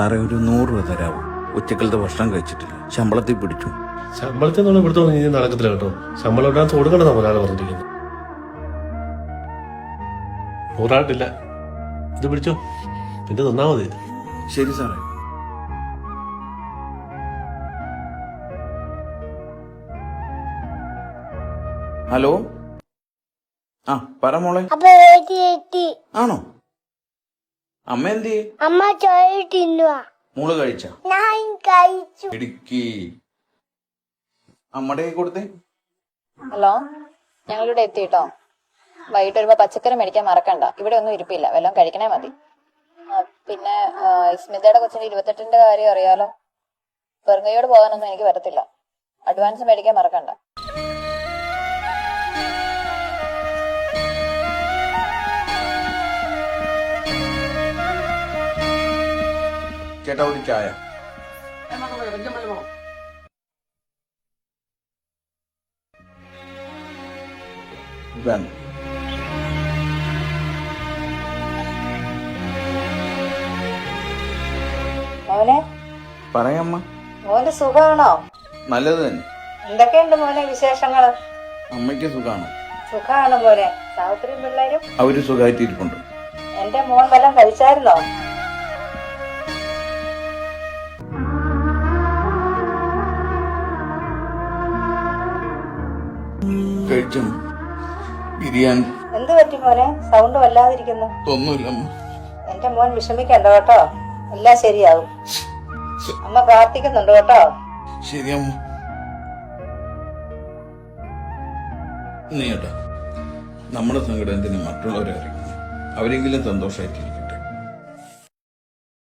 സാറേ ഒരു 100 രൂപ തരാവും. ഉച്ചക്കലത്തെ ഭക്ഷണം കഴിച്ചിട്ടില്ല, ശമ്പളത്തിൽ പിടിച്ചു. ശമ്പളത്തിൽ നിന്നുള്ള ഇവിടുത്തെ ഇനി നടക്കത്തില്ല കേട്ടോ. ശമ്പളം ഇടാൻ കൊടുക്കണമെന്നാ ഒരാൾ പറഞ്ഞിരിക്കുന്നത്. 100 ഇത് പിടിച്ചോ, പിന്നെ തന്നാ മതി. ശരി സാറേ. ഹലോ, ആ പറ മോളെ. ആണോ? അമ്മ എന്തി? അമ്മ ചോറ് തിന്നുവാ. മോള് കഴിച്ച? ഞാൻ കഴിച്ചു. ഇടുക്കി അമ്മടെ കൈ കൊടുത്തേ. ഹലോ, ഞങ്ങളിവിടെ എത്തിട്ടോ. വൈകിട്ട് വരുമ്പോ പച്ചക്കറി മേടിക്കാൻ മറക്കണ്ട. ഇവിടെ ഒന്നും ഇരിപ്പില്ല, വല്ലതും കഴിക്കണേ മതി. പിന്നെ സ്മിതയുടെ കൊച്ചിന്റെ 28ന്റെ കാര്യം അറിയാലോ. പെറുങ്ങയോട് പോകാനൊന്നും എനിക്ക് പറ്റത്തില്ല. അഡ്വാൻസ് മേടിക്കാൻ മറക്കണ്ട. ചേട്ടാ ഒരു ചായ. വേണ്ട. മോനെ, പറയാമ്മ. മോന്റെ സുഖമാണോ? നല്ലത് തന്നെ. എന്തൊക്കെയുണ്ട് മോനെ വിശേഷങ്ങള്? അമ്മയ്ക്ക് സുഖാണോ? സുഖമാണ് മോനെ. സാവിത്രിയും പിള്ളേരും അവര് സുഖമായിട്ടിരിപ്പുണ്ട്. എന്റെ മോൻ വല്ലതും കഴിച്ചായിരുന്നോ? കഴിച്ചു. ബിരിയാണി. എന്ത് പറ്റി മോനെ? സൗണ്ട് വല്ലാതിരിക്കുന്നു. ഒന്നുമില്ലമ്മ. എന്റെ മോൻ വിഷമിക്കണ്ട കേട്ടോ, എല്ലാം ശരിയാവും. അമ്മ പ്രാർത്ഥിക്കുന്നുണ്ട് കേട്ടോ. ശരിയമ്മ. നീ കേട്ടോ, നമ്മുടെ സങ്കടം എന്തിനും മറ്റുള്ളവരെ അറിയിക്കുന്നു. അവരെങ്കിലും സന്തോഷമായിട്ടിരിക്കും.